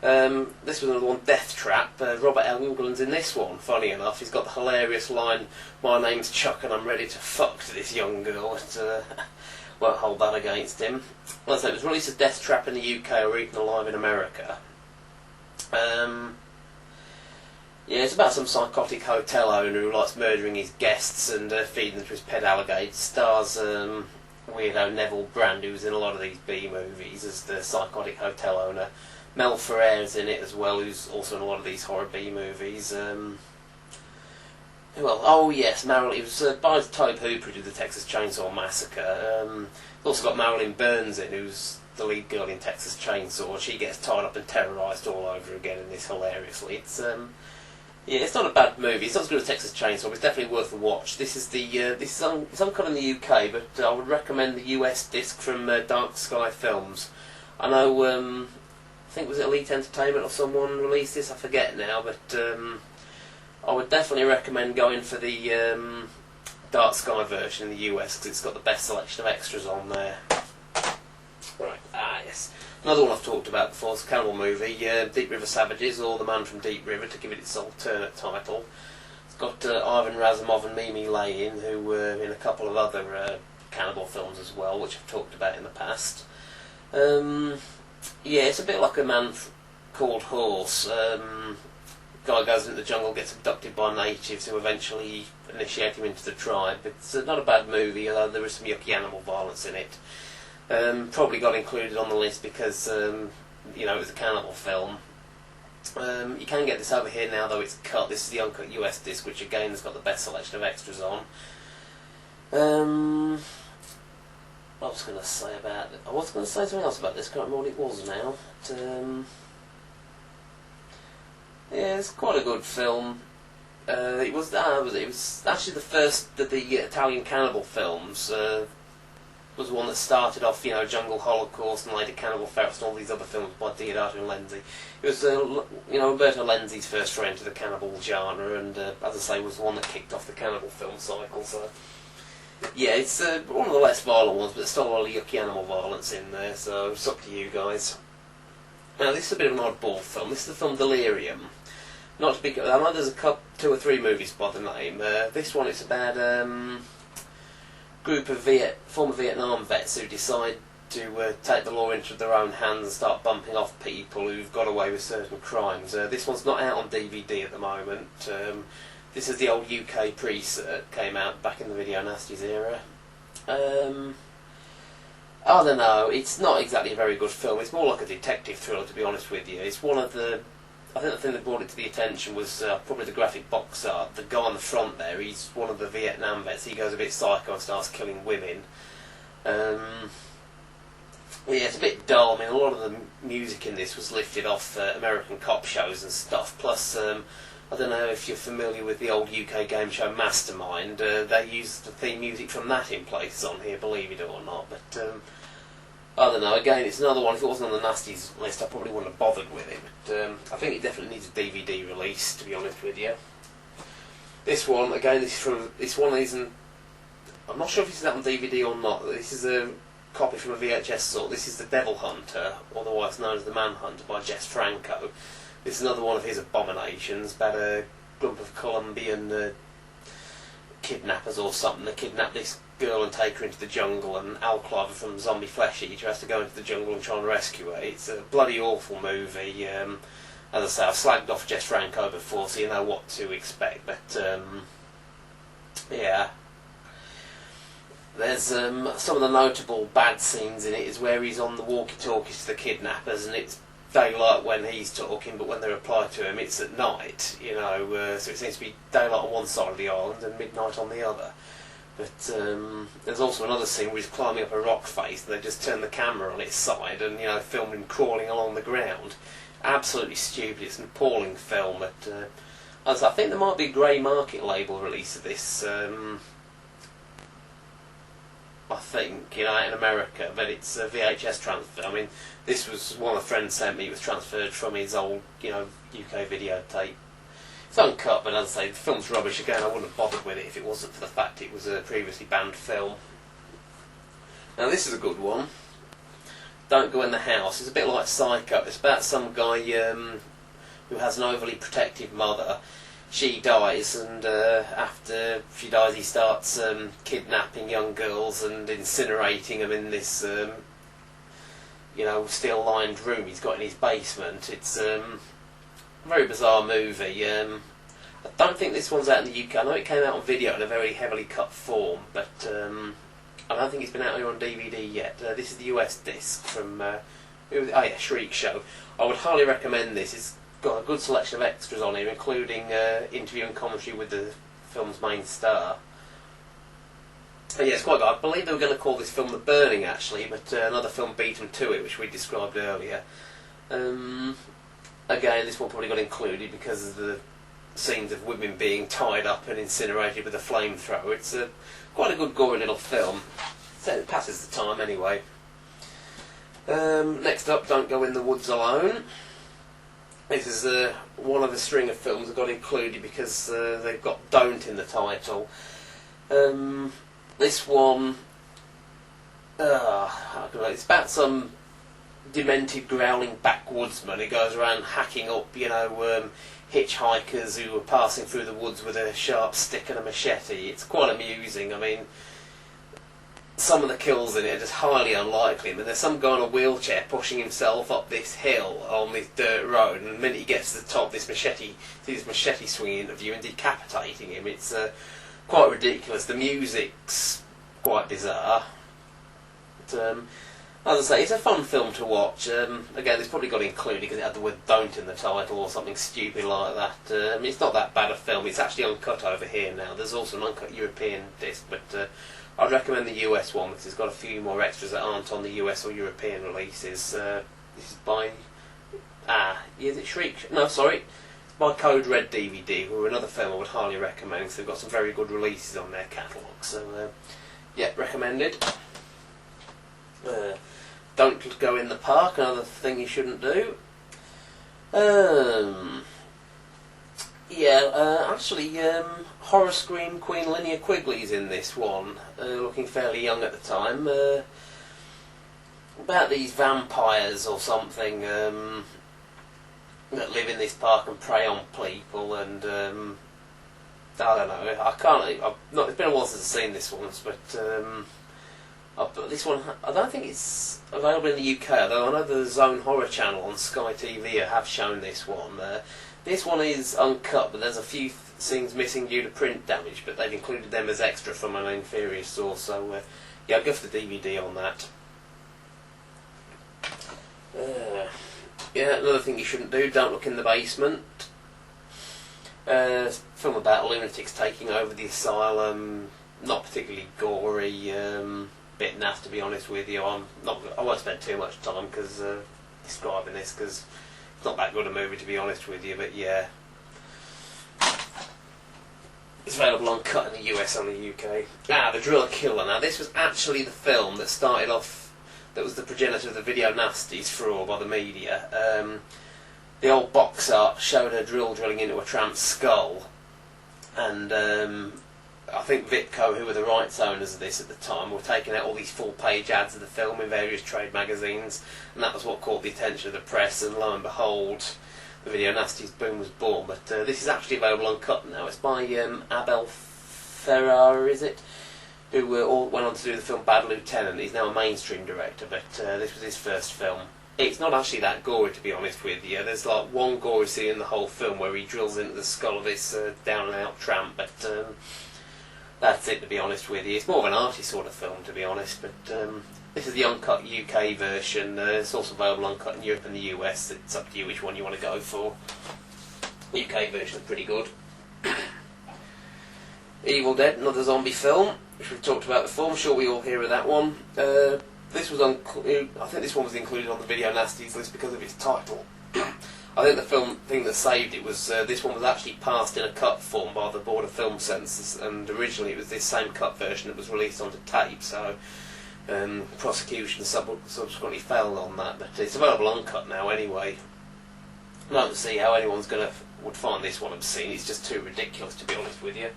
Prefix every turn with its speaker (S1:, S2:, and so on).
S1: This was another one, Death Trap. Robert Englund's in this one, funny enough. He's got the hilarious line, "My name's Chuck and I'm ready to fuck" to this young girl. Won't hold that against him. Well, so it was released as Death Trap in the UK or Eaten Alive in America. Yeah, it's about some psychotic hotel owner who likes murdering his guests and feeding them to his pet alligators. Stars weirdo Neville Brand, who's in a lot of these B-movies, as the psychotic hotel owner. Mel Ferrer's in it as well, who's also in a lot of these horror B-movies. Well, oh yes, it was by Tobe Hooper who did the Texas Chainsaw Massacre. It's also got Marilyn Burns in, who's the lead girl in Texas Chainsaw. She gets tied up and terrorised all over again in this hilariously. It's yeah, it's not a bad movie. It's not as good as Texas Chainsaw, but it's definitely worth a watch. This is it's uncut in the UK, but I would recommend the US disc from Dark Sky Films. I know, I think was it Elite Entertainment or someone released this. I forget now, but I would definitely recommend going for the Dark Sky version in the US because it's got the best selection of extras on there. Right, yes. Another one I've talked about before is a cannibal movie, Deep River Savages, or The Man from Deep River, to give it its alternate title. It's got Ivan Razumov and Mimi Leyin, who were in a couple of other cannibal films as well, which I've talked about in the past. Yeah, it's a bit like A Man Called Horse. Guy goes into the jungle, gets abducted by natives who eventually initiate him into the tribe. It's not a bad movie, although there is some yucky animal violence in it. Probably got included on the list because, you know, it was a cannibal film. You can get this over here now, though it's cut. This is the uncut US disc, which again has got the best selection of extras on. What was I going to say about it? I was going to say something else about this. Can't remember what it was now. But, yeah, it's quite a good film. It was actually the first of the Italian cannibal films. Was the one that started off, you know, Jungle Holocaust and later Cannibal Ferox and all these other films by Diodato and Lenzi. It was, you know, Roberto Lenzi's first foray into the cannibal genre, and as I say, was the one that kicked off the cannibal film cycle. So, yeah, it's one of the less violent ones, but there's still a lot of yucky animal violence in there. So it's up to you guys. Now, this is a bit of an oddball film. This is the film Delerium. Not to be, I know there's two or three movies by the name. This one, it's about group of former Vietnam vets who decide to take the law into their own hands and start bumping off people who've got away with certain crimes. This one's not out on DVD at the moment. This is the old UK pre-cert, came out back in the Video Nasties era. I don't know, it's not exactly a very good film. It's more like a detective thriller, to be honest with you. It's one of the... I think the thing that brought it to the attention was probably the graphic box art. The guy on the front there, he's one of the Vietnam vets. He goes a bit psycho and starts killing women. Yeah, it's a bit dull. I mean, a lot of the music in this was lifted off American cop shows and stuff. Plus, I don't know if you're familiar with the old UK game show Mastermind. They used the theme music from that in places on here, believe it or not. But I don't know, again, it's another one. If it wasn't on the Nasties list, I probably wouldn't have bothered with it. But I think it definitely needs a DVD release, to be honest with you. This one, again, this one isn't... I'm not sure if this is out on DVD or not. This is a copy from a VHS sort. This is The Devil Hunter, otherwise known as The Manhunter, by Jess Franco. This is another one of his abominations, about a group of Colombian kidnappers or something. They kidnap this girl and take her into the jungle, and Al Cliver from Zombie Flesh Eater has to go into the jungle and try and rescue her. It's a bloody awful movie. As I say, I've slagged off Jess Franco before, so you know what to expect. But yeah, there's some of the notable bad scenes in it is where he's on the walkie-talkies to the kidnappers, and it's daylight when he's talking, but when they reply to him, it's at night. You know, so it seems to be daylight on one side of the island and midnight on the other. But there's also another scene where he's climbing up a rock face and they just turn the camera on its side and, you know, film him crawling along the ground. Absolutely stupid. It's an appalling film. But I think there might be a grey market label release of this. I think, you know, in America, but it's a VHS transfer. I mean, this was one of the friends sent me. It was transferred from his old, you know, UK videotape. It's uncut, but as I say, the film's rubbish. Again, I wouldn't have bothered with it if it wasn't for the fact it was a previously banned film. Now, this is a good one. Don't Go in the House. It's a bit like Psycho. It's about some guy who has an overly protective mother. She dies, and after she dies, he starts kidnapping young girls and incinerating them in this, steel-lined room he's got in his basement. It's a very bizarre movie. I don't think this one's out in the UK. I know it came out on video in a very heavily cut form, but I don't think it's been out here on DVD yet. This is the US disc from Shriek Show. I would highly recommend this. It's got a good selection of extras on here, including interview and commentary with the film's main star. And yeah, it's quite good. I believe they were going to call this film The Burning, actually, but another film beat them to it, which we described earlier. Again, this one probably got included because of the scenes of women being tied up and incinerated with a flamethrower. It's quite a good gory little film. So it passes the time anyway. Next up, Don't Go in the Woods Alone. This is one of a string of films that got included because they've got "don't" in the title. This one, it's about some demented, growling backwoodsman who goes around hacking up, hitchhikers who are passing through the woods with a sharp stick and a machete. It's quite amusing. I mean, some of the kills in it are just highly unlikely. I mean, there's some guy in a wheelchair pushing himself up this hill on this dirt road, and the minute he gets to the top, this machete swinging interview and decapitating him. It's quite ridiculous. The music's quite bizarre. But, as I say, it's a fun film to watch. Again, it's probably got included because it had the word "don't" in the title or something stupid like that. It's not that bad a film. It's actually uncut over here now. There's also an uncut European disc, but I'd recommend the US one because it's got a few more extras that aren't on the US or European releases. This is by... is it Shriek? No, sorry. It's by Code Red DVD, who are another film I would highly recommend because they've got some very good releases on their catalogue. So, yeah, recommended. Don't Go in the Park, another thing you shouldn't do. Horror Scream Queen Linnea Quigley's in this one, looking fairly young at the time. About these vampires or something that live in this park and prey on people, and I don't know. It's been a while since I've seen this one, but this one, I don't think it's available in the UK, although I know the Zone Horror channel on Sky TV have shown this one. This one is uncut, but there's a few scenes missing due to print damage, but they've included them as extra from an inferior source, so yeah, I'll go for the DVD on that. Another thing you shouldn't do, Don't Look in the Basement. Film about lunatics taking over the asylum, not particularly gory, bit naff to be honest with you. I won't spend too much time describing this because it's not that good a movie to be honest with you, but yeah. It's available uncut in the US and the UK. The Driller Killer. Now this was actually the film that started off, that was the progenitor of the video Nasties for all by the media. The old box art showed a drill drilling into a tramp's skull, and I think Vitco, who were the rights owners of this at the time, were taking out all these full-page ads of the film in various trade magazines, and that was what caught the attention of the press, and lo and behold, the video Nasties boom was born. But this is actually available uncut now. It's by Abel Ferrara, is it? Who went on to do the film Bad Lieutenant. He's now a mainstream director, but this was his first film. It's not actually that gory, to be honest with you. There's like one gory scene in the whole film where he drills into the skull of this down-and-out tramp, but that's it, to be honest with you. It's more of an arty sort of film, to be honest, but this is the uncut UK version. It's also available uncut in Europe and the US. It's up to you which one you want to go for. The UK version is pretty good. Evil Dead, another zombie film, which we've talked about before. I'm sure we all hear of that one. I think this one was included on the Video Nasties list because of its title. I think the thing that saved it was this one was actually passed in a cut form by the Board of Film Censors, and originally it was this same cut version that was released onto tape, so prosecution subsequently failed on that, but it's available uncut now anyway. I don't see how anyone would find this one obscene. It's just too ridiculous, to be honest with you.